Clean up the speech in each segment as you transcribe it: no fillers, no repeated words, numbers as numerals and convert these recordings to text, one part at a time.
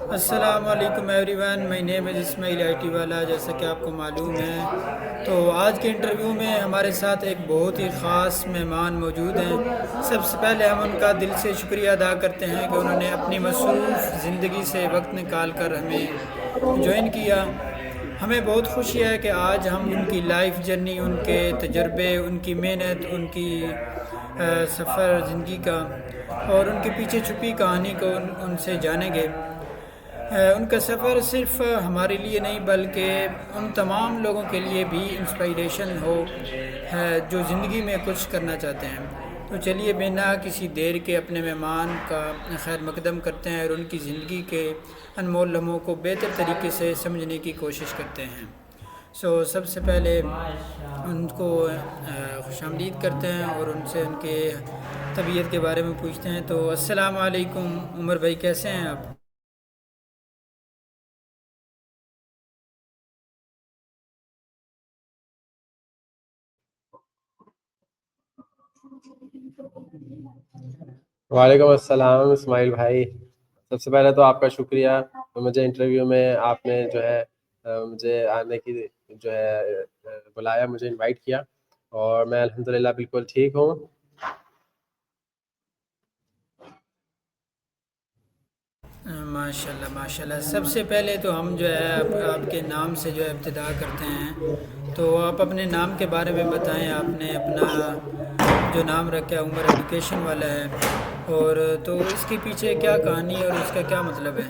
अस्सलाम वालेकुम everyone, my name is Ismail IT वाला। जैसा कि आपको मालूम है, तो आज के इंटरव्यू में हमारे साथ एक बहुत ही ख़ास मेहमान मौजूद हैं। सबसे पहले हम उनका दिल से शुक्रिया अदा करते हैं कि उन्होंने अपनी मसरूफ़ ज़िंदगी से वक्त निकाल कर हमें ज्वाइन किया। हमें बहुत खुशी है कि आज हम उनकी लाइफ जर्नी, उनके तजर्बे, उनकी मेहनत, उनकी सफ़र ज़िंदगी का और उनके पीछे छुपी कहानी को उनसे जानेंगे। उनका सफ़र सिर्फ हमारे लिए नहीं बल्कि उन तमाम लोगों के लिए भी इंस्पिरेशन हो है जो ज़िंदगी में कुछ करना चाहते हैं। तो चलिए बिना किसी देर के अपने मेहमान का खैर मकदम करते हैं और उनकी ज़िंदगी के अनमोल लम्हों को बेहतर तरीके से समझने की कोशिश करते हैं। सबसे पहले उनको खुशामदीद करते हैं और उनसे उनके तबीयत के बारे में पूछते हैं। तो अस्सलाम वालेकुम उमर भाई, कैसे हैं आप? वालेकुम अस्सलाम इस्माइल भाई। सबसे पहले तो आपका शुक्रिया, तो मुझे इंटरव्यू में आपने जो है मुझे आने की जो है बुलाया, मुझे इनवाइट किया और मैं अल्हम्दुलिल्लाह बिल्कुल ठीक हूँ। माशाल्लाह माशाल्लाह। सबसे पहले तो हम जो है आपके नाम से जो है इब्तिदा करते हैं। तो आप अपने नाम के बारे में बताएं। आपने अपना जो नाम रखा है उमर एजुकेशन वाला है, और तो इसके पीछे क्या कहानी और इसका क्या मतलब है?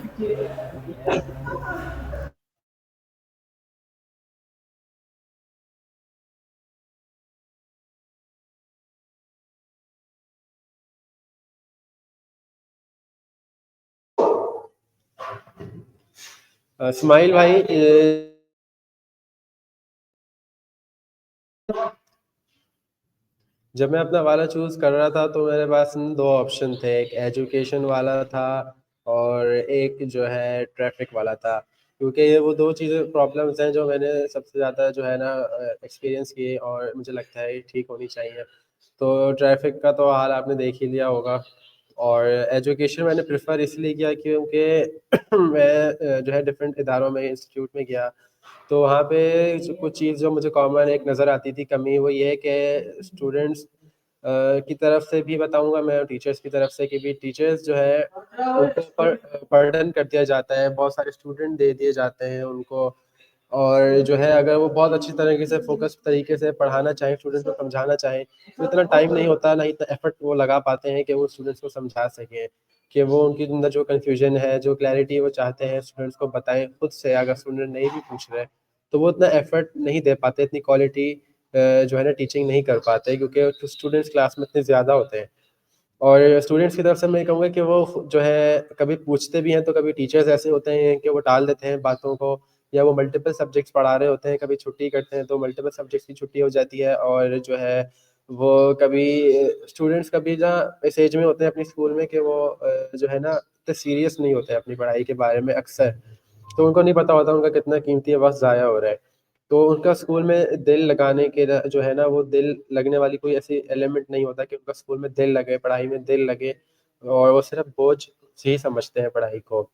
इस्माइल भाई, जब मैं अपना वाला चूज़ कर रहा था तो मेरे पास न 2 ऑप्शन थे, एक एजुकेशन वाला था और एक जो है ट्रैफ़िक वाला था। क्योंकि ये वो 2 चीज़ें प्रॉब्लम्स हैं जो मैंने सबसे ज़्यादा जो है ना एक्सपीरियंस किए और मुझे लगता है ये ठीक होनी चाहिए। तो ट्रैफ़िक का तो हाल आपने देख ही लिया होगा और एजुकेशन मैंने प्रेफ़र इसलिए किया क्योंकि मैं जो है डिफ़रेंट इदारों में इंस्टीट्यूट में गया, तो वहाँ पे जो कुछ चीज़ जो मुझे कॉमन एक नज़र आती थी कमी, वो ये है कि स्टूडेंट्स की तरफ से भी बताऊँगा मैं, और टीचर्स की तरफ से कि भी टीचर्स जो है उनको बर्डन कर दिया जाता है, बहुत सारे स्टूडेंट दे दिए जाते हैं उनको, और जो है अगर वो बहुत अच्छी तरीके से फ़ोकस तरीके से पढ़ाना चाहें, स्टूडेंट्स को समझाना चाहें, तो इतना टाइम नहीं होता, ना इतना एफ़र्ट वो लगा पाते हैं कि वो स्टूडेंट्स को समझा सकें, कि वो उनके अंदर जो कन्फ्यूज़न है, जो क्लैरिटी वो चाहते हैं स्टूडेंट्स को बताएँ खुद से, अगर स्टूडेंट नहीं भी पूछ रहे, तो वो इतना एफ़र्ट नहीं दे पाते, इतनी क्वालिटी जो है ना टीचिंग नहीं कर पाते, क्योंकि स्टूडेंट्स क्लास में इतने ज़्यादा होते हैं। और स्टूडेंट्स की तरफ से मैं ये कहूँगा कि वो जो है कभी पूछते भी हैं, तो कभी टीचर्स ऐसे होते हैं कि वो टाल देते हैं बातों को, या वो मल्टीपल सब्जेक्ट्स पढ़ा रहे होते हैं, कभी छुट्टी करते हैं तो मल्टीपल सब्जेक्ट्स की छुट्टी हो जाती है, और जो है वो कभी स्टूडेंट्स कभी ना इस एज में होते हैं अपनी स्कूल में कि वो जो है ना इतने सीरियस नहीं होते हैं अपनी पढ़ाई के बारे में अक्सर। तो उनको नहीं पता होता उनका कितना कीमती वक़्त ज़ाया हो रहा है। तो उनका स्कूल में दिल लगाने के जो है ना, वो दिल लगने वाली कोई ऐसी एलिमेंट नहीं होता कि उनका स्कूल में दिल लगे, पढ़ाई में दिल लगे, और वो सिर्फ़ बोझ से ही समझते हैं पढ़ाई को।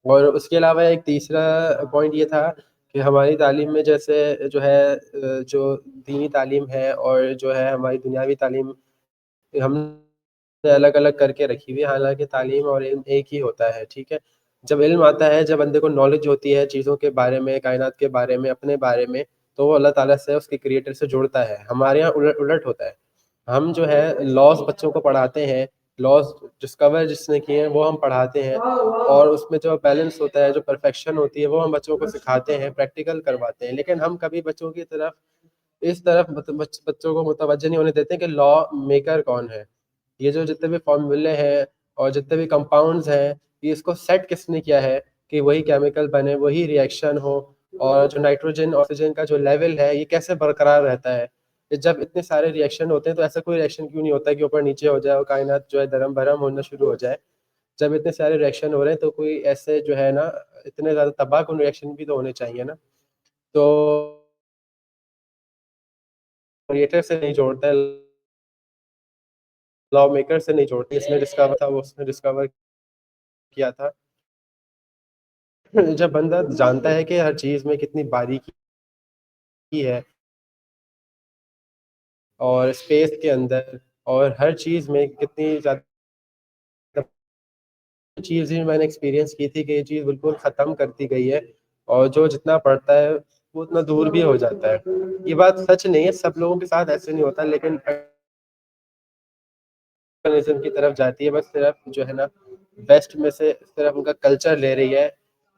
और उसके अलावा एक तीसरा पॉइंट ये था कि हमारी तालीम में जैसे जो है जो दीनी तालीम है और जो है हमारी दुनियावी तालीम, हमने अलग-अलग करके रखी हुई है, हालाँकि तालीम और इल्म एक ही होता है, ठीक है? जब इल्म आता है, जब बंदे को नॉलेज होती है चीज़ों के बारे में, कायनात के बारे में, अपने बारे में, तो वो अल्लाह ताला से, उसके क्रिएटर से जुड़ता है। हमारे यहाँ उलट होता है। हम जो है लॉज़ बच्चों को पढ़ाते हैं, लॉज़ डिस्कवर जिसने किए हैं वो हम पढ़ाते हैं, और उसमें जो बैलेंस होता है, जो परफेक्शन होती है, वो हम बच्चों को सिखाते हैं, प्रैक्टिकल करवाते हैं। लेकिन हम कभी बच्चों की तरफ इस तरफ बच्चों को मुतवज्जह नहीं होने देते कि लॉ मेकर कौन है। ये जो जितने भी फ़ॉर्मूले हैं और जितने भी कंपाउंड्स हैं, ये इसको सेट किसने किया है कि वही केमिकल बने, वही रिएक्शन हो, और जो नाइट्रोजन, ऑक्सीजन का जो लेवल है, ये कैसे बरकरार रहता है। ये जब इतने सारे रिएक्शन होते हैं, तो ऐसा कोई रिएक्शन क्यों नहीं होता कि ऊपर-नीचे हो जाए और कायनात जो है धरम-भरम होना शुरू हो जाए। जब इतने सारे रिएक्शन हो रहे हैं, तो कोई ऐसे जो है ना, इतने ज़्यादा तबाहकुन रिएक्शन भी तो होने चाहिए ना। तो क्रिएटर से नहीं जोड़ता है, लॉ मेकर से नहीं जोड़ते, इसने डिस्कवर था, वो उसने डिस्कवर किया था। जब बंदा जानता है कि हर चीज़ में कितनी बारीकी है और स्पेस के अंदर और हर चीज़ में कितनी ज़्यादा चीज़ भी मैंने एक्सपीरियंस की थी कि ये चीज़ बिल्कुल ख़त्म कर दी गई है और जो जितना पढ़ता है वो उतना दूर भी हो जाता है। ये बात सच नहीं है, सब लोगों के साथ ऐसे नहीं होता, लेकिन अमेज़न की तरफ जाती है, बस सिर्फ़ जो है ना वेस्ट में से सिर्फ़ उनका कल्चर ले रही है।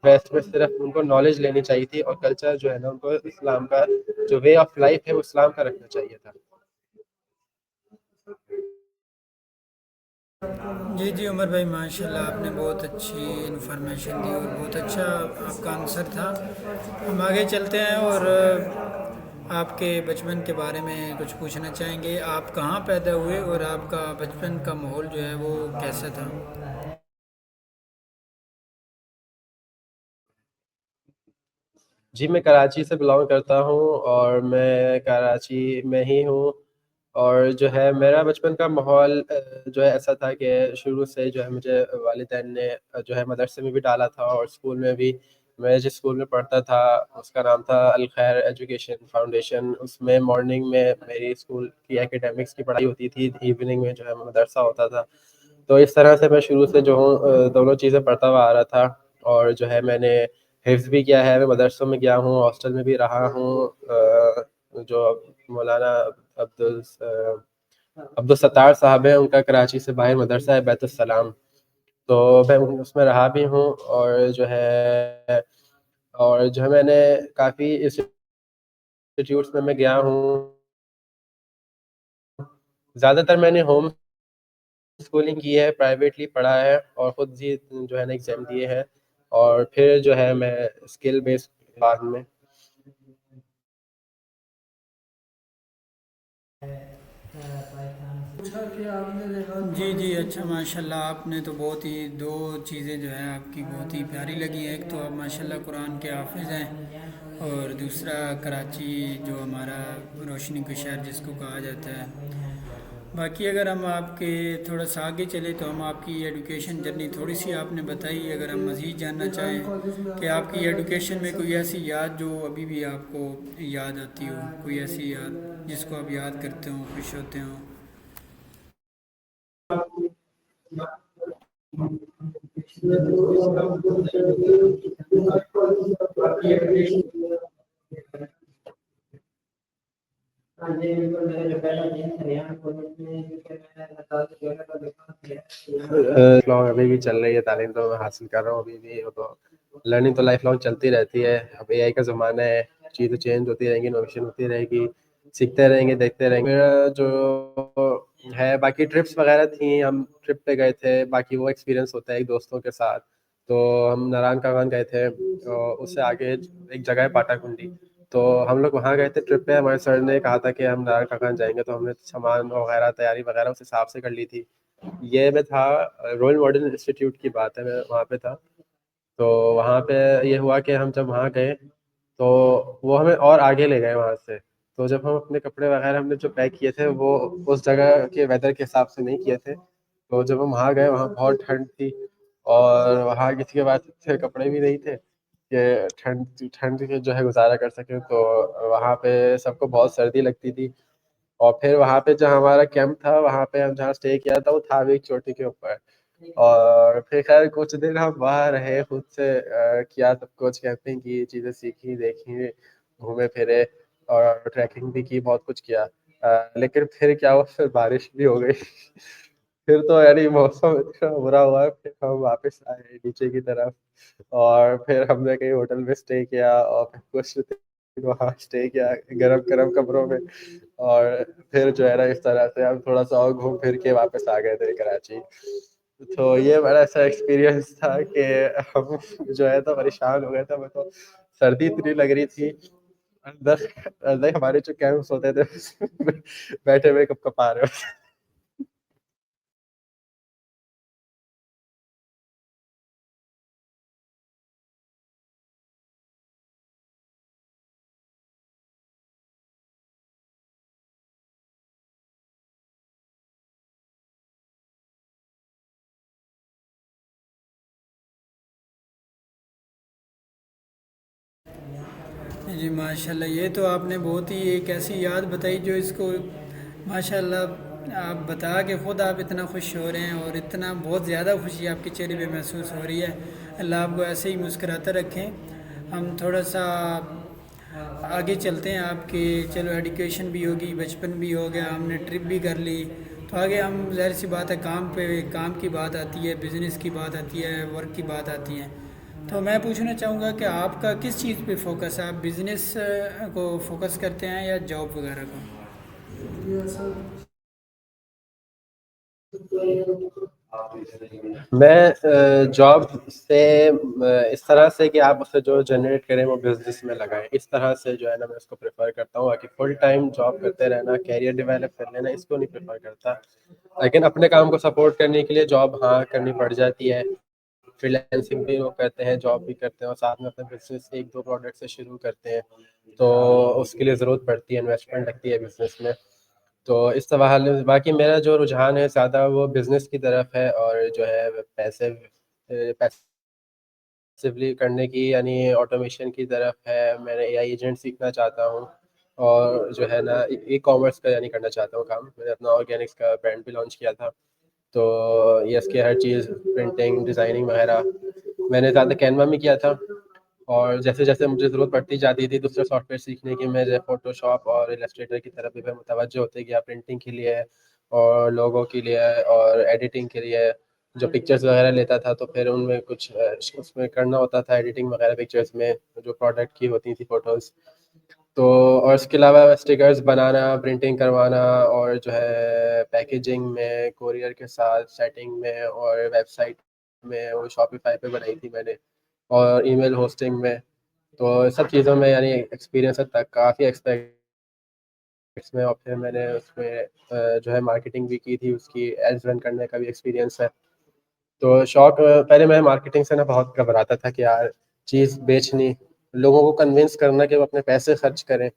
वेस्ट में सिर्फ़ उनको नॉलेज लेनी चाहिए थी और कल्चर जो है ना उनको इस्लाम का जो वे ऑफ लाइफ़ है वो इस्लाम का रखना चाहिए था। जी जी उमर भाई, माशाल्लाह आपने बहुत अच्छी इन्फॉर्मेशन दी और बहुत अच्छा आपका आंसर था। हम आगे चलते हैं और आपके बचपन के बारे में कुछ पूछना चाहेंगे। आप कहाँ पैदा हुए और आपका बचपन का माहौल जो है वो कैसा था? जी, मैं कराची से बिलॉन्ग करता हूँ और मैं कराची में ही हूँ और जो है मेरा बचपन का माहौल जो है ऐसा था कि शुरू से जो है मुझे वालिदैन ने जो है मदरसे में भी डाला था और स्कूल में भी। मैं जिस स्कूल में पढ़ता था उसका नाम था अल खैर एजुकेशन फाउंडेशन। उसमें मॉर्निंग में मेरी स्कूल की एकेडमिक्स की पढ़ाई होती थी, इवनिंग में जो है मदरसा होता था। तो इस तरह से मैं शुरू से जो हूँ दोनों चीज़ें पढ़ता हुआ आ रहा था और जो है मैंने हिफ्ज़ भी किया है, मैं मदरसों में गया हूँ, हॉस्टल में भी रहा हूँ। जो मौलाना अब्दुल सत्तार साहब हैं, उनका कराची से बाहर मदरसा है बैतुस्सलाम, तो मैं उसमें रहा भी हूँ और जो है मैंने काफ़ी इंस्टीट्यूट्स में मैं गया हूँ। ज़्यादातर मैंने होम स्कूलिंग की है, प्राइवेटली पढ़ा है और खुद ही जो है ना एग्ज़ाम दिए हैं और फिर जो है मैं स्किल बेस्ड बाद में। जी जी, अच्छा माशाल्लाह, आपने तो बहुत ही दो चीज़ें जो है आपकी बहुत ही प्यारी लगी हैं। एक तो आप माशाल्लाह कुरान के हाफिज़ हैं और दूसरा कराची जो हमारा रोशनी का शहर जिसको कहा जाता है। बाकी अगर हम आपके थोड़ा सा आगे चले तो हम आपकी एडुकेशन जर्नी थोड़ी सी आपने बताई, अगर हम मज़ीद जानना चाहें कि आपकी एडुकेशन में कोई ऐसी याद जो अभी भी आपको याद आती हो, कोई ऐसी याद जिसको आप याद करते हो खुश होते हो। लॉन्ग अभी भी चल रही है, तालीम तो मैं हासिल कर रहा हूँ अभी भी। वो तो लर्निंग तो लाइफ लॉन्ग चलती रहती है। अब एआई का ज़माना है, चीज़ें चेंज होती रहेंगी, इनोवेशन होती रहेगी, सीखते रहेंगे, देखते रहेंगे। मेरा जो है बाकी ट्रिप्स वगैरह थी, हम ट्रिप पे गए थे, बाकी वो एक्सपीरियंस होता है एक दोस्तों के साथ। तो हम नारायण कागान गए थे और उससे आगे एक जगह है पाटाकुंडी, तो हम लोग वहाँ गए थे ट्रिप पे। हमारे सर ने कहा था कि हम नारायण कागान जाएंगे, तो हमने सामान वगैरह तैयारी वगैरह उस हिसाब से कर ली थी। ये मैं था रॉयल मॉडर्न इंस्टीट्यूट की बात है, मैं वहाँ पे था। तो वहाँ पे ये हुआ कि हम जब वहाँ गए तो वो हमें और आगे ले गए वहाँ से। तो जब हम अपने कपड़े वगैरह हमने जो पैक किए थे वो उस जगह के वेदर के हिसाब से नहीं किए थे। तो जब हम वहाँ गए वहाँ बहुत ठंड थी और वहाँ किसी के पास इतने कपड़े भी नहीं थे कि ठंड ठंड के जो है गुजारा कर सकें। तो वहाँ पे सबको बहुत सर्दी लगती थी और फिर वहाँ पे जो हमारा कैंप था, वहाँ पे हम जहाँ स्टे किया था वो था भी एक चोटी के ऊपर। और फिर खैर कुछ दिन हम वहाँ रहे, खुद से किया सब कुछ, कैंपिंग की, चीज़ें सीखी, देखी, घूमे फिरे और ट्रैकिंग भी की, बहुत कुछ किया। लेकिन फिर क्या हुआ, फिर बारिश भी हो गई। फिर तो यानी मौसम इतना बुरा हुआ, फिर हम वापस आए नीचे की तरफ और फिर हमने कहीं होटल में स्टे किया और फिर कुछ दिन वहाँ स्टे किया गरम-गरम कमरों में और फिर जो है ना इस तरह से हम थोड़ा-सा और घूम फिर के वापस आ गए थे कराची। तो ये बड़ा ऐसा एक्सपीरियंस था कि हम जो है तो परेशान हो गए थे, हमें तो सर्दी इतनी लग रही थी। अंदर अंदर हमारे जो कैंप्स होते थे उसमें बैठे हुए कँप-कँपा रहे होते। जी माशाल्लाह, ये तो आपने बहुत ही एक ऐसी याद बताई जो इसको माशाल्लाह आप बता के ख़ुद आप इतना खुश हो रहे हैं और इतना बहुत ज़्यादा खुशी आपके चेहरे पे महसूस हो रही है। अल्लाह आपको ऐसे ही मुस्कुराते रखें। हम थोड़ा सा आगे चलते हैं आपके। चलो एजुकेशन भी होगी, बचपन भी हो गया, हमने ट्रिप भी कर ली, तो आगे हम ज़ाहिर सी बात है काम पे काम की बात आती है, बिज़नेस की बात आती है, वर्क की बात आती है। तो मैं पूछना चाहूँगा कि आपका किस चीज़ पे फोकस है? आप बिज़नेस को फोकस करते हैं या जॉब वगैरह को? मैं जॉब से इस तरह से कि आप उससे जो जनरेट करें वो बिज़नेस में लगाएँ। इस तरह से जो है ना मैं उसको प्रेफ़र करता हूँ, बाकी फुल टाइम जॉब करते रहना, करियर डेवलप कर लेना इसको नहीं प्रेफ़र करता। लेकिन अपने काम को सपोर्ट करने के लिए जॉब हाँ, करनी पड़ जाती है। फ्रीलांसिंग भी लोग करते हैं, जॉब भी करते हैं और साथ में अपना बिज़नेस 1-2 प्रोडक्ट से शुरू करते हैं। तो उसके लिए ज़रूरत पड़ती है, इन्वेस्टमेंट लगती है बिज़नेस में। तो इस हवाले से बाकी मेरा जो रुझान है ज़्यादा वो बिज़नेस की तरफ है और जो है पैसिवली करने की यानी ऑटोमेशन की तरफ है। मैं एआई एजेंट सीखना चाहता हूँ और जो है ना ई-कॉमर्स का यानी करना चाहता हूँ काम। मैंने अपना ऑर्गेनिक्स का ब्रांड भी लॉन्च किया था। तो ये इसकी हर चीज़ प्रिंटिंग, डिज़ाइनिंग वगैरह मैंने ज़्यादा कैनवा में किया था और जैसे-जैसे मुझे ज़रूरत पड़ती जाती थी दूसरे सॉफ्टवेयर सीखने की, मैं जो फ़ोटोशॉप और इलस्ट्रेटर की तरफ भी मैं मुतवज्जो होते गया प्रिंटिंग के लिए और लोगो के लिए और एडिटिंग के लिए। जो पिक्चर्स वगैरह लेता था तो फिर उनमें कुछ उसमें करना होता था एडिटिंग वगैरह पिक्चर्स में, जो प्रोडक्ट की होती थी फ़ोटोज़। तो और इसके अलावा स्टिकर्स बनाना, प्रिंटिंग करवाना और जो है पैकेजिंग में, कोरियर के साथ सेटिंग में और वेबसाइट में वो शॉपिफ़ाई पे बनाई थी मैंने और ईमेल होस्टिंग में। तो सब चीज़ों में यानी एक्सपीरियंस है तक काफ़ी एस्पेक्ट्स में और फिर मैंने उसमें जो है मार्केटिंग भी की थी, उसकी एड्स रन करने का भी एक्सपीरियंस है। तो पहले मैं मार्केटिंग से ना बहुत घबराता था कि यार चीज़ बेचनी, लोगों को कन्विंस करना कि वो अपने पैसे खर्च करें।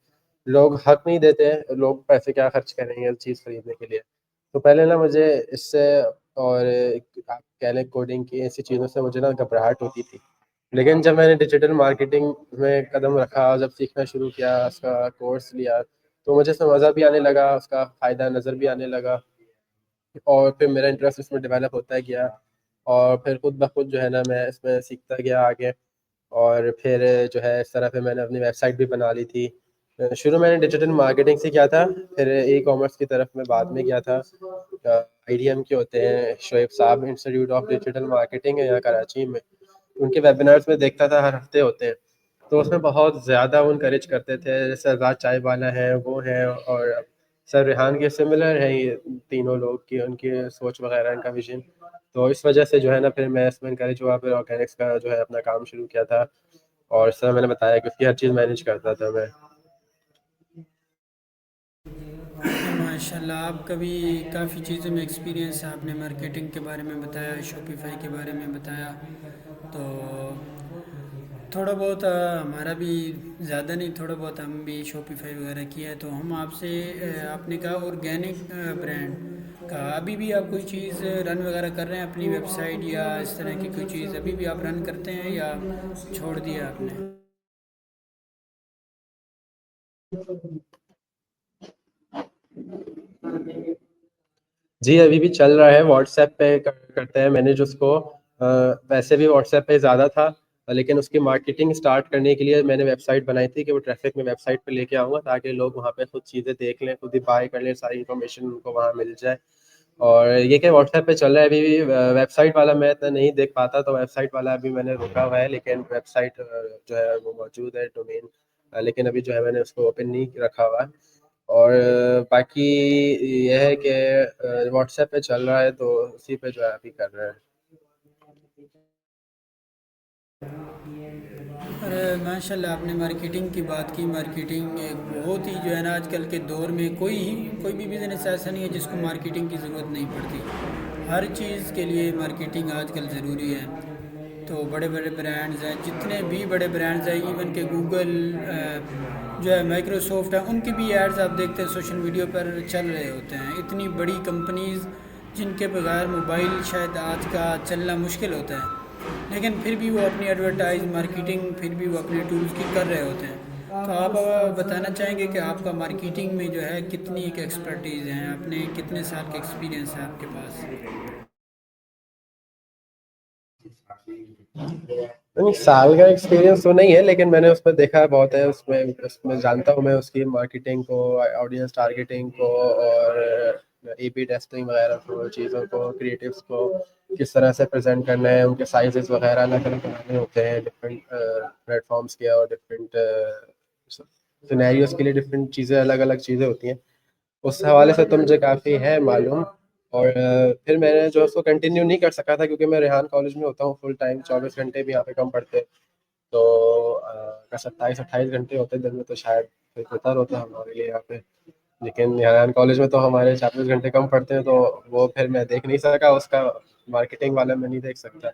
लोग हक नहीं देते, लोग पैसे क्या खर्च करेंगे चीज़ खरीदने के लिए। तो पहले ना मुझे इससे और आप कह लें कोडिंग की ऐसी चीज़ों से मुझे ना घबराहट होती थी। लेकिन जब मैंने डिजिटल मार्केटिंग में कदम रखा, जब सीखना शुरू किया, उसका कोर्स लिया, तो मुझे इसमें मज़ा भी आने लगा, उसका फ़ायदा नज़र भी आने लगा। और फिर मेरा इंटरेस्ट इसमें डेवलप होता गया और फिर खुद ब खुद जो है ना मैं इसमें सीखता गया आगे और फिर जो है इस तरह फिर मैंने अपनी वेबसाइट भी बना ली थी। शुरू मैंने डिजिटल मार्केटिंग से किया था, फिर ई-कॉमर्स की तरफ मैं बाद में गया था। आईडीएम के होते हैं, शोएब साहब इंस्टीट्यूट ऑफ डिजिटल मार्केटिंग है यहाँ कराची में। उनके वेबिनार्स में देखता था हर हफ्ते होते हैं, तो उसमें बहुत ज़्यादा वो इनकरेज करते थे, जैसे आज़ाद चाय वाला है, वो हैं और सर रेहान के सिमिलर हैं ये तीनों लोग की उनकी सोच वगैरह, इनका विज़न। तो इस वजह से जो है ना फिर मैं इसमें इनकरेज हुआ, फिर ऑर्गेनिक्स का जो है अपना काम शुरू किया था और इस तरह मैंने बताया कि उसकी हर चीज़ मैनेज करता था मैं। माशाल्लाह, आपका भी काफ़ी चीज़ों में एक्सपीरियंस है। आपने मार्केटिंग के बारे में बताया, शॉपिफाई के बारे में बताया। तो थोड़ा बहुत हमारा भी ज़्यादा नहीं, थोड़ा बहुत हम भी शॉपिफाई वगैरह किया है। तो हम आपसे आपने कहा ऑर्गेनिक ब्रांड का, अभी भी आप कोई चीज़ रन वगैरह कर रहे हैं अपनी वेबसाइट या इस तरह की कोई चीज़ अभी भी आप रन करते हैं या छोड़ दिया आपने? जी, अभी भी चल रहा है, व्हाट्सऐप पे करते हैं मैनेज उसको। वैसे भी व्हाट्सऐप पे ज़्यादा था, लेकिन उसकी मार्केटिंग स्टार्ट करने के लिए मैंने वेबसाइट बनाई थी कि वो ट्रैफ़िक मैं वेबसाइट पे लेके आऊँगा ताकि लोग वहाँ पे खुद चीज़ें देख लें, खुद ही बाय कर लें, सारी इन्फॉर्मेशन उनको वहाँ मिल जाए। और ये क्या व्हाट्सऐप पे चल रहा है अभी भी, वेबसाइट वाला मैं इतना नहीं देख पाता, तो वेबसाइट वाला अभी मैंने रोका हुआ है, लेकिन वेबसाइट जो है वो मौजूद है डोमेन, लेकिन अभी जो है मैंने उसको ओपन नहीं रखा हुआ है। और बाकी ये है कि व्हाट्सएप पे चल रहा है तो उसी पे जो है अभी कर रहे हैं। और माशाल्लाह, आपने मार्केटिंग की बात की। मार्केटिंग एक बहुत ही जो है ना आजकल के दौर में कोई भी बिज़नेस ऐसा नहीं है जिसको मार्केटिंग की ज़रूरत नहीं पड़ती। हर चीज़ के लिए मार्केटिंग आजकल ज़रूरी है। तो बड़े बड़े ब्रांड्स हैं, जितने भी बड़े ब्रांड्स हैं, इवन के गूगल जो है, माइक्रोसॉफ्ट है, उनके भी एड्स आप देखते हैं सोशल मीडिया पर चल रहे होते हैं। इतनी बड़ी कंपनीज़ जिनके बगैर मोबाइल शायद आज का चलना मुश्किल होता है, लेकिन फिर भी वो अपनी एडवर्टाइज मार्केटिंग फिर भी वो अपने टूल्स की कर रहे होते हैं। तो आप बताना चाहेंगे कि आपका मार्केटिंग में जो है कितनी एक एक्सपर्टीज़ है, अपने कितने साल का एक्सपीरियंस है आपके पास? नहीं, साल का एक्सपीरियंस तो नहीं है, लेकिन मैंने उसमें देखा बहुत है, उसमें उसमें जानता हूँ मैं उसकी मार्केटिंग को, ऑडियंस टारगेटिंग को, और एबी टेस्टिंग वगैरह को, चीज़ों को, क्रिएटिव्स को किस तरह से प्रेजेंट करना है, उनके साइजेस वगैरह अलग अलग बनाने होते हैं डिफरेंट प्लेटफॉर्म्स के, और डिफरेंट सिनेरियोज के लिए डिफरेंट चीज़ें, अलग अलग चीज़ें होती हैं। उस हवाले से तो मुझे काफ़ी है मालूम। और फिर मैंने जो उसको कंटिन्यू नहीं कर सका था, क्योंकि मैं रेहान कॉलेज में होता हूँ फुल टाइम, 24 घंटे भी यहाँ पे कम पड़ते, तो अगर 27-28 घंटे होते दिन में तो शायद फिर बेहतर होता हमारे लिए यहाँ पे। लेकिन रेहान कॉलेज में तो हमारे 24 घंटे कम पड़ते हैं, तो वो फिर मैं देख नहीं सका उसका, मार्केटिंग वाला मैं नहीं देख सकता।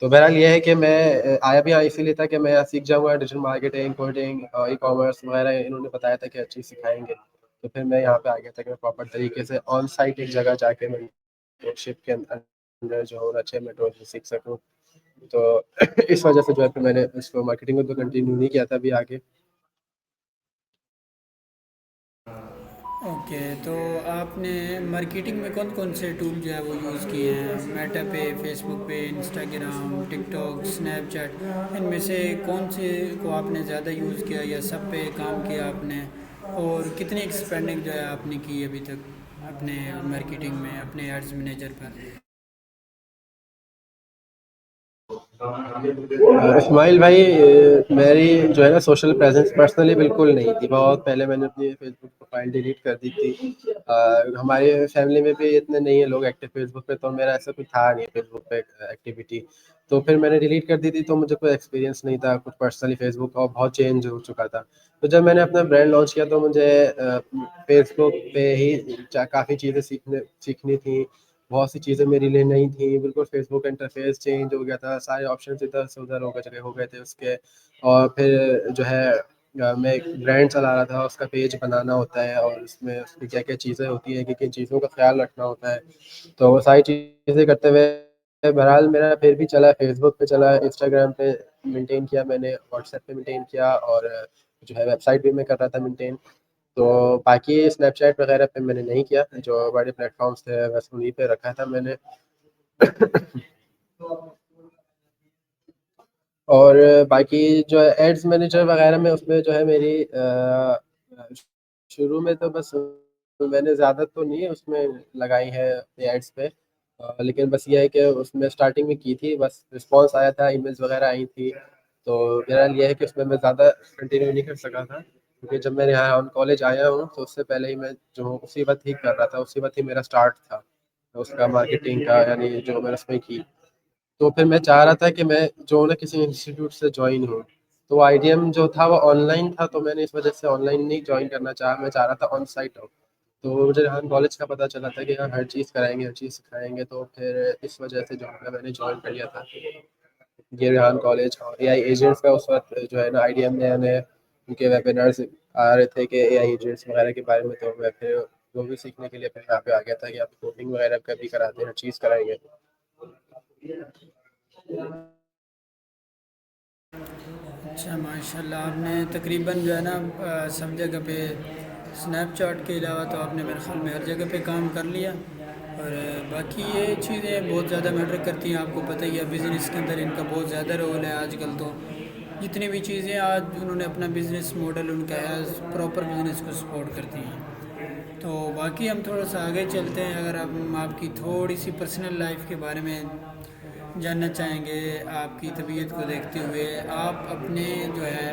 तो बहरहाल ये है कि मैं आया भी यहाँ इसीलिए था कि मैं यहाँ सीख जाऊँगा digital marketing, coding, e commerce वगैरह, इन्होंने बताया था कि अच्छी सिखाएंगे। तो फिर मैं यहाँ पे आ गया था कि मैं प्रॉपर तरीके से ऑन साइट एक जगह जाके मेंटरशिप के अंदर जो है अच्छे मेट्रोलॉजी सीख सकूँ। तो इस वजह से जो है फिर मैंने इसको मार्केटिंग को तो कंटिन्यू नहीं किया था अभी आगे। ओके, तो आपने मार्केटिंग में कौन कौन से टूल जो है वो यूज़ किए हैं? मेटा पे, फेसबुक पे, इंस्टाग्राम, टिकटॉक, स्नैपचैट, इनमें से कौन से को आपने ज़्यादा यूज़ किया या सब पे काम किया आपने? और कितनी एक्सपेंडिंग जो है आपने की अभी तक अपने मार्केटिंग में, अपने एड्स मैनेजर पर? इस्माइल भाई, मेरी जो है ना सोशल प्रेजेंस पर्सनली बिल्कुल नहीं थी। बहुत पहले मैंने अपनी फेसबुक प्रोफाइल डिलीट कर दी थी। हमारे फैमिली में भी इतने नहीं है लोग एक्टिव फेसबुक पे, तो मेरा ऐसा कुछ था नहीं फेसबुक पे एक्टिविटी। तो फिर मैंने डिलीट कर दी थी, तो मुझे कोई एक्सपीरियंस नहीं था कुछ पर्सनली फेसबुक, और बहुत चेंज हो चुका था। तो जब मैंने अपना ब्रांड लॉन्च किया तो मुझे फेसबुक पे ही काफ़ी चीज़ें सीखनी थी। बहुत सी चीज़ें मेरे लिए नई थी, बिल्कुल फेसबुक इंटरफेस चेंज हो गया था, सारे ऑप्शंस इधर से उधर हो गए थे उसके। और फिर जो है मैं एक ब्रांड चला रहा था, उसका पेज बनाना होता है, और उसमें उसकी क्या-क्या चीज़ें होती हैं, किन-किन चीज़ों का ख़्याल रखना होता है। तो वो सारी चीज़ें करते हुए बहरहाल मेरा फिर भी चला, फेसबुक पे चला, इंस्टाग्राम पे मेंटेन किया मैंने, व्हाट्सएप पे मेंटेन किया, और जो है वेबसाइट भी मैं कर रहा था मेंटेन। तो बाकी स्नैपचैट वगैरह पे मैंने नहीं किया, जो बड़े प्लेटफ़ॉर्म्स थे बस उन्हीं पे रखा था मैंने। और बाकी जो है एड्स मैनेजर वगैरह में, उसमें जो है मेरी शुरू में तो बस मैंने ज़्यादा तो नहीं है उसमें लगाई है अपनी एड्स पे। लेकिन बस ये है कि उसमें स्टार्टिंग में की थी, बस रिस्पॉन्स आया था, ईमेल्स वगैरह आई थी। तो मेरा ये है कि उसमें मैं ज़्यादा कंटिन्यू नहीं कर सका था, क्योंकि जब मैं यहाँ ऑन कॉलेज आया हूँ तो उससे पहले ही मैं जो हूँ उसी वक़्त ही कर रहा था, उसी वक़्त ही मेरा स्टार्ट था उसका मार्केटिंग का, यानी जो मैंने उसमें की। तो फिर मैं चाह रहा था कि मैं जो ना किसी इंस्टीट्यूट से जॉइन हूँ। तो आईडीएम जो था वो ऑनलाइन था, तो मैंने इस वजह से ऑनलाइन नहीं जॉइन करना चाहा, मैं चाह रहा था ऑन साइट हो। तो मुझे रेहान कॉलेज का पता चला था कि यहाँ हर चीज़ कराएंगे, हर चीज़ सिखाएंगे, तो फिर इस वजह से जो है मैंने जॉइन कर लिया था ये रेहान कॉलेज। और एआई एजेंट्स का उस वक्त जो है ना आईडीएम नया नया उनके वेबिनार्स आ रहे थे कि एआई एजेंट्स वगैरह के बारे में, तो मैं फिर वो भी सीखने के लिए फिर यहाँ पे आ गया था कि आप कोडिंग वगैरह का भी कराते हैं, हर चीज़ कराएंगे। अच्छा, माशाल्लाह, आपने तकरीबन जो है ना सब जगह पे, स्नैपचैट के अलावा तो आपने मेरे ख्याल में हर जगह पे काम कर लिया। और बाकी ये चीज़ें बहुत ज़्यादा मैटर करती हैं, आपको पता ही है बिज़नेस के अंदर इनका बहुत ज़्यादा रोल है आजकल। तो जितनी भी चीज़ें आज उन्होंने अपना बिज़नेस मॉडल उनका है, प्रॉपर बिज़नेस को सपोर्ट करती हैं। तो बाकी हम थोड़ा सा आगे चलते हैं, अगर हम आपकी थोड़ी सी पर्सनल लाइफ के बारे में जानना चाहेंगे। आपकी तबीयत को देखते हुए आप अपने जो है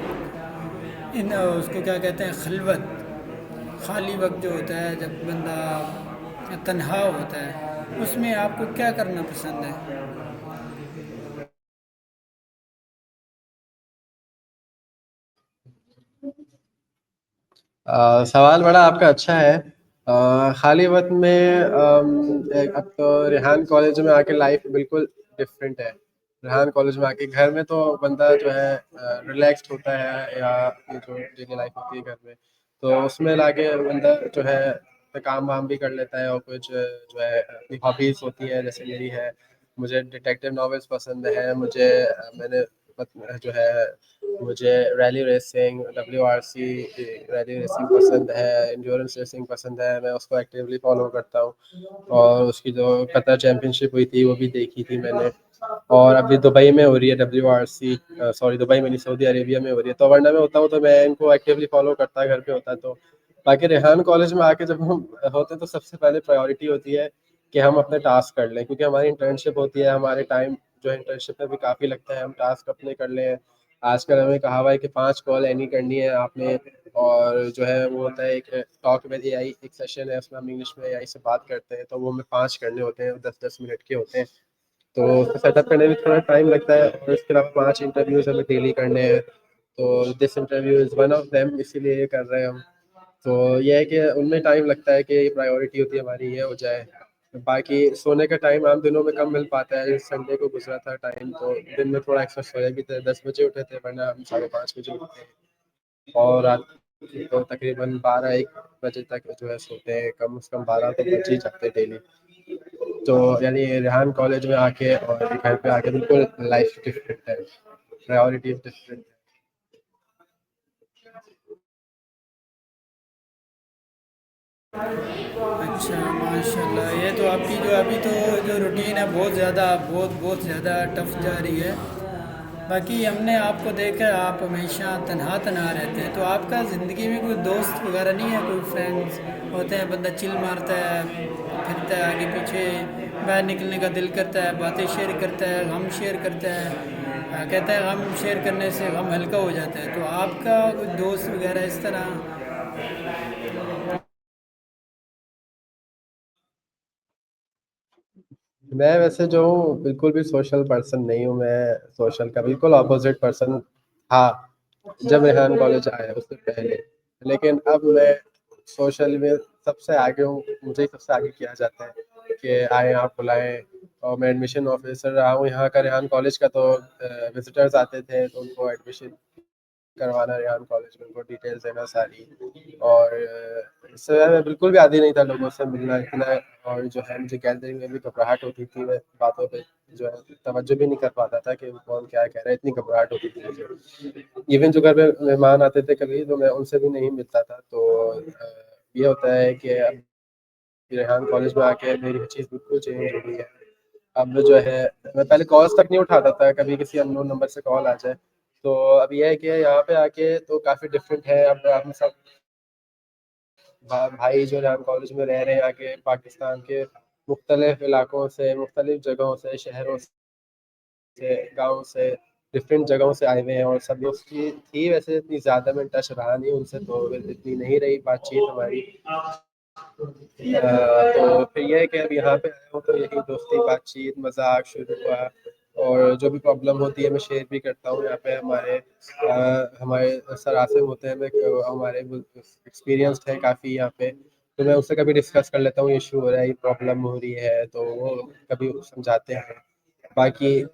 इन उसको क्या कहते हैं, खलवत, खाली वक्त जो होता है जब बंदा तन्हा होता है, उसमें आपको क्या करना पसंद है? सवाल बड़ा आपका अच्छा है। खाली वक्त में अब तो रेहान कॉलेज में आके लाइफ बिल्कुल डिफरेंट है। रेहान कॉलेज में आके घर में तो बंदा जो है रिलैक्स्ड होता है, या ये जो डेली लाइफ होती है घर में, तो उसमें लाके बंदा जो है अपना काम वाम भी कर लेता है, और कुछ जो है अपनी हॉबीज होती है, जैसे मेरी है, मुझे डिटेक्टिव नॉवेल्स पसंद है, मुझे मैंने जो है मुझे rally racing, WRC rally racing पसंद है, एंड्योरेंस रेसिंग पसंद है, मैं उसको एक्टिवली फॉलो करता हूँ। और उसकी जो कतर चैम्पियनशिप हुई थी वो भी देखी थी मैंने। और अभी दुबई में हो रही है WRC, सॉरी दुबई में नहीं, सऊदी अरेबिया में हो रही है। तो वरना मैं होता हूँ तो मैं इनको एक्टिवली फॉलो करता, घर पे होता तो। बाकी रेहान कॉलेज में आके जब हम होते तो सबसे पहले प्रायोरिटी होती है कि हम अपने टास्क कर लें, क्योंकि हमारी इंटर्नशिप होती है, हमारे टाइम जो है इंटर्नशिप में भी काफ़ी लगता है, हम टास्क अपने कर लें। आजकल हमें कहा हुआ है कि 5 कॉल एनी करनी है आपने। और जो है वो होता है एक टॉक विद एआई, एक सेशन है उसमें हम इंग्लिश में एआई से बात करते हैं, तो वो हमें 5 करने होते हैं, 10-10 मिनट के होते हैं। तो उसको सेटअप करने में थोड़ा टाइम लगता है। और इसके अलावा 5 इंटरव्यूज़ हमें डेली करने हैं, तो this interview is one of them, इसीलिए ये कर रहे हैं हम। तो ये है कि उनमें टाइम लगता है कि ये प्रायोरिटी होती है हमारी, ये हो जाए। बाकी सोने का टाइम आम दिनों में कम मिल पाता है, संडे को गुजरा था टाइम, तो दिन में थोड़ा एक्स्ट्रा सोए भी थे, 10 बजे उठे थे, वरना हम 5:30 बजे उठते हैं। और रात को तकरीबन 12-1 बजे तक जो है सोते हैं, कम से कम 12 तो बज ही जाते हैं डेली। तो यानी रेहान कॉलेज में आके और घर पे आके बिल्कुल लाइफ डिफरेंट है, प्रायोरिटी डिफरेंट है। अच्छा, माशाल्लाह, ये तो आपकी जो अभी तो जो रूटीन है बहुत ज़्यादा बहुत ज़्यादा टफ जा रही है। बाकी हमने आपको देखा है आप हमेशा तन्हा तन्हा रहते हैं, तो आपका ज़िंदगी में कोई दोस्त वगैरह नहीं है? कोई फ्रेंड्स होते हैं, बंदा चिल मारता है, फिरता है आगे पीछे, बाहर निकलने का दिल करता है, बातें शेयर करता है, गम शेयर करता है, कहता है गम शेयर करने से गम हल्का हो जाता है। तो आपका कोई दोस्त वगैरह इस तरह? मैं वैसे जो हूँ बिल्कुल भी सोशल पर्सन नहीं हूँ, मैं सोशल का बिल्कुल अपोजिट पर्सन था जब रेहान कॉलेज आया उससे पहले। लेकिन अब मैं सोशल में सबसे आगे हूँ, मुझे ही सबसे आगे किया जाता है कि आए आप बुलाएं। और मैं एडमिशन ऑफिसर रहा हूँ यहाँ का रेहान कॉलेज का, तो विजिटर्स आते थे तो उनको एडमिशन करवाना रेहान कॉलेज में, उनको डिटेल्स देना सारी। और इससे मैं बिल्कुल भी आदी नहीं था लोगों से मिलना इतना। और जो है मुझे गैदरिंग में भी घबराहट होती थी, मैं बातों पे जो है तवज्जो भी नहीं कर पाता था कि कौन क्या कह रहा है, इतनी घबराहट होती थी मुझे। इवन जो घर पे मेहमान आते थे कभी, तो मैं उनसे भी नहीं मिलता था। तो ये होता है कि अब रेहान कॉलेज में आके मेरी हर चीज़ बिल्कुल चेंज हो गई है। अब जो है मैं पहले कॉल्स तक नहीं उठाता था, कभी किसी अननोन नंबर से कॉल आ जाए। तो अब ये है कि यहाँ पे आके तो काफ़ी डिफरेंट है। अब हम सब भाई जो रेहान कॉलेज में रह रहे हैं आके पाकिस्तान के मुख्तलिफ इलाकों से, मुख्तलिफ जगहों से, शहरों से, गाँव से, डिफरेंट जगहों से आए हुए हैं। और सब दोस्ती थी वैसे, इतनी ज़्यादा मैं टच रहा नहीं उनसे, तो इतनी नहीं रही बातचीत हमारी। तो फिर ये है कि अब यहाँ पे आया हूँ तो यही दोस्ती, बातचीत, मज़ाक शुरू हुआ। और जो भी प्रॉब्लम होती है मैं शेयर भी करता हूँ। यहाँ पे हमारे सर आसिम होते हैं, मैं हमारे एक्सपीरियंस्ड है काफ़ी यहाँ पे, तो मैं उससे कभी डिस्कस कर लेता हूँ, ये इशू हो रहा है, ये प्रॉब्लम हो रही है, तो वो कभी समझाते हैं। बाकी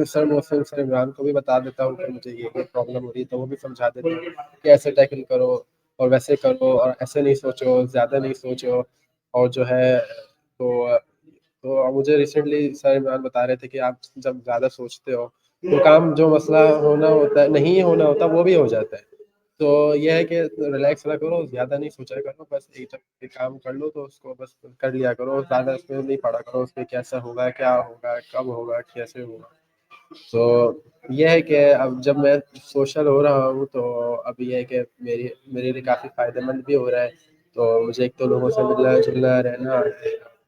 सर मोहसिन, सर इमरान को भी बता देता हूँ कि मुझे ये प्रॉब्लम हो रही है, तो वो भी समझा देते हैं कि ऐसे टैकल करो और वैसे करो और ऐसे नहीं सोचो, ज़्यादा नहीं सोचो। और जो है तो मुझे रिसेंटली सर इमरान बता रहे थे कि आप जब ज़्यादा सोचते हो तो काम जो मसला होना होता है, नहीं होना होता, वो भी हो जाता है। तो ये है कि रिलैक्स रहा करो, ज़्यादा नहीं सोचा करो, बस एक जब एक काम कर लो तो उसको बस कर लिया करो, ज़्यादा उसमें नहीं पड़ा करो उसमें कैसा होगा, क्या होगा, कब होगा, कैसे होगा। तो ये है कि अब जब मैं सोशल हो रहा हूँ तो अब ये है कि मेरे लिए काफ़ी फ़ायदेमंद भी हो रहा है। तो मुझे एक तो लोगों से मिलना-जुलना रहना,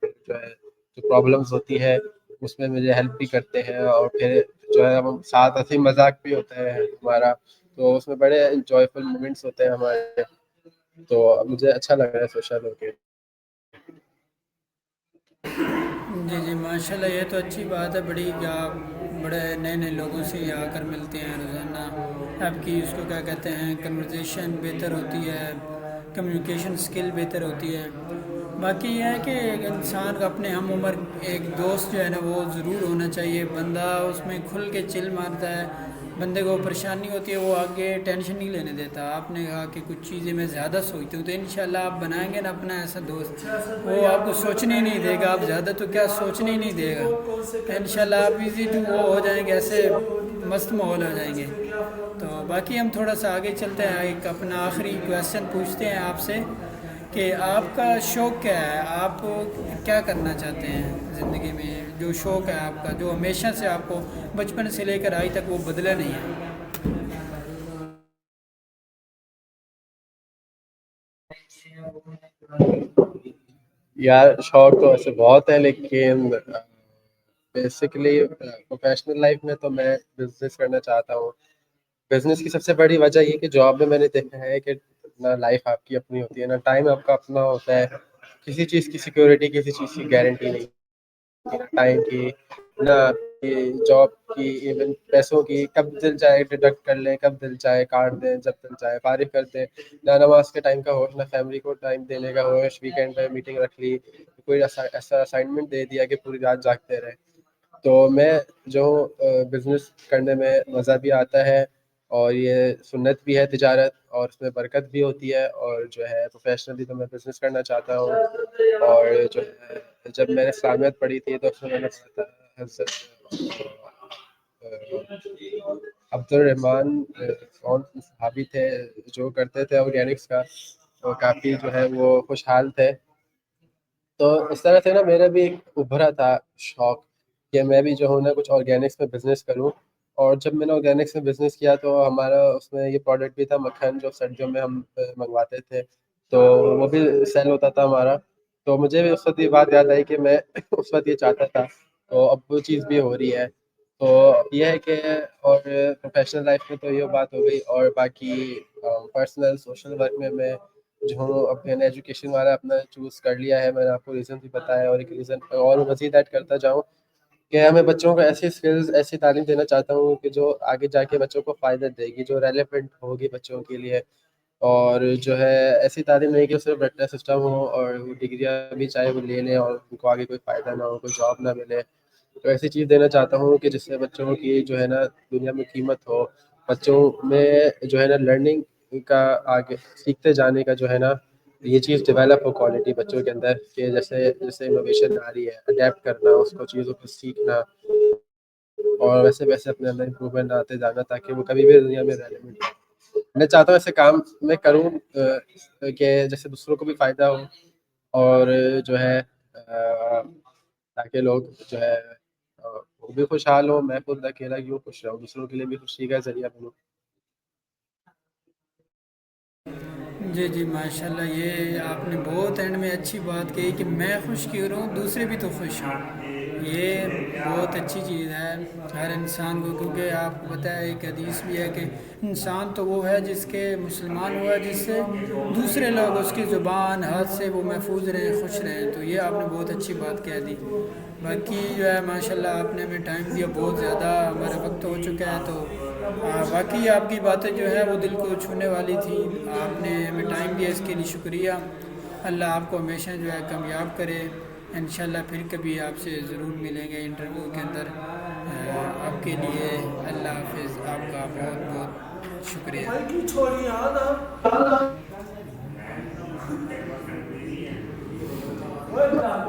जो है जो प्रॉब्लम्स होती है उसमें मुझे हेल्प भी करते हैं। और फिर जो है हम साथ हँसी मज़ाक भी होता है हमारा, तो उसमें बड़े एन्जॉयफुल मोमेंट्स होते हैं हमारे। तो अब मुझे अच्छा लग रहा है सोशल होके। जी जी, माशाल्लाह, ये तो अच्छी बात है बड़ी कि आप बड़े नए नए लोगों से आकर मिलते हैं रोज़ाना। आपकी उसको क्या कहते हैं, कन्वर्सेशन बेहतर होती है, कम्युनिकेशन स्किल बेहतर होती है। बाकी ये है कि एक इंसान का अपने हम उम्र एक दोस्त जो है ना वो ज़रूर होना चाहिए। बंदा उसमें खुल के चिल मारता है, बंदे को परेशानी होती है वो आगे टेंशन नहीं लेने देता। आपने कहा कि कुछ चीज़ें मैं ज़्यादा सोचती हूँ, तो इंशाल्लाह आप बनाएंगे ना अपना ऐसा दोस्त, वो आपको सोचने ही नहीं देगा। आप ज़्यादा तो क्या सोचने ही नहीं देगा। इंशाल्लाह आप इजी टू वो हो जाएंगे, ऐसे मस्त माहौल हो जाएंगे। तो बाकी हम थोड़ा सा आगे चलते हैं, एक अपना आखिरी क्वेश्चन पूछते हैं आपसे कि आपका शौक़ क्या है, आप क्या करना चाहते हैं ज़िंदगी में, जो शौक़ है आपका जो हमेशा से आपको बचपन से लेकर आज तक वो बदला नहीं है। यार शौक तो ऐसे बहुत है, लेकिन बेसिकली प्रोफेशनल लाइफ में तो मैं बिजनेस करना चाहता हूँ। बिजनेस की सबसे बड़ी वजह ये कि जॉब में मैंने देखा है कि ना लाइफ आपकी अपनी होती है, ना टाइम आपका अपना होता है। किसी चीज़ की सिक्योरिटी, किसी चीज़ की गारंटी नहीं, ना टाइम की, ना आपकी जॉब की, इवन पैसों की। कब दिल चाहे डिडक्ट कर लें, कब दिल चाहे काट दें, जब दिल चाहे फारिग कर दें। ना नमाज के टाइम का होश, ना फैमिली को टाइम देने का होश। वीकेंड पे मीटिंग रख ली, कोई ऐसा असाइनमेंट दे दिया कि पूरी रात जागते रहे। तो मैं जो बिज़नेस करने में मज़ा भी आता है, और ये सुन्नत भी है तिजारत, और उसमें बरकत भी होती है, और जो है प्रोफेशनली तो मैं बिज़नेस करना चाहता हूँ। और जो है जब मैंने इस्लामियत पढ़ी थी तो उसमें मैंने पढ़ा था हज़रत अब्दुल रहमान कौन सहाबी थे जो करते थे ऑर्गेनिक्स का, तो काफ़ी जो है वो खुशहाल थे। तो इस तरह से ना मेरा भी एक उभरा था शौक कि मैं भी जो हूँ ना कुछ ऑर्गेनिक्स में बिजनेस करूँ। और जब मैंने ऑर्गेनिक्स में बिजनेस किया तो हमारा उसमें ये प्रोडक्ट भी था, मक्खन, जो सर्दियों में हम मंगवाते थे, तो वो भी सेल होता था हमारा। तो मुझे भी उस वक्त ये बात याद आई कि मैं उस वक्त ये चाहता था, तो अब वो चीज़ भी हो रही है। तो ये है कि और प्रोफेशनल लाइफ में तो ये बात हो गई, और बाकी पर्सनल सोशल वर्क में मैं जो हूँ अब मैंने एजुकेशन वाला अपना चूज़ कर लिया है। मैंने आपको रीज़न भी बताया, और एक रीज़न और मज़ीद ऐड करता जाऊँ कि मैं बच्चों को ऐसी स्किल्स, ऐसी तालीम देना चाहता हूँ कि जो आगे जाके बच्चों को फ़ायदा देगी, जो रेलेवेंट होगी बच्चों के लिए। और जो है ऐसी तालीम नहीं कि सिर्फ रट्टा सिस्टम हो और वो डिग्रियाँ भी चाहे वो ले लें और उनको आगे कोई फ़ायदा ना हो, कोई जॉब ना मिले। तो ऐसी चीज़ देना चाहता हूँ कि जिससे बच्चों की जो है ना दुनिया में कीमत हो। बच्चों में जो है ना लर्निंग का, आगे सीखते जाने का जो है ना, ये चीज़ डेवलप हो क्वालिटी बच्चों के अंदर, कि जैसे जैसे इनोवेशन आ रही है, अडेप्ट करना, उसको चीज़ों को सीखना, और वैसे वैसे अपने अंदर इम्प्रूवमेंट आते जाना, ताकि वो कभी भी दुनिया में रेलेवेंट हो। मैं चाहता हूँ ऐसे काम मैं करूँ कि जैसे दूसरों को भी फ़ायदा हो, और जो है ताकि लोग जो है वो भी खुशहाल हो। मैं खुद अकेला क्यों खुश रहूँ, दूसरों के लिए भी खुशी का ज़रिया बनूँ। जी जी माशाल्लाह, ये आपने बहुत एंड में अच्छी बात कही कि मैं खुश क्यों रहूँ, दूसरे भी तो खुश हों। ये बहुत अच्छी चीज़ है हर इंसान को, क्योंकि आपको पता है एक हदीस भी है कि इंसान तो वो है जिसके मुसलमान हुआ जिससे दूसरे लोग उसकी ज़ुबान हाथ से वो महफूज रहें, खुश रहें। तो ये आपने बहुत अच्छी बात कह दी। बाकी जो है माशाल्लाह आपने हमें टाइम दिया, बहुत ज़्यादा हमारा वक्त हो चुका है। तो बाकी आपकी बातें जो है वो दिल को छूने वाली थी, आपने हमें टाइम दिया इसके लिए शुक्रिया। अल्लाह आपको हमेशा जो है कामयाब करे। इंशाल्लाह फिर कभी आपसे ज़रूर मिलेंगे इंटरव्यू के अंदर। आपके लिए अल्लाह हाफिज़, आपका बहुत बहुत शुक्रिया।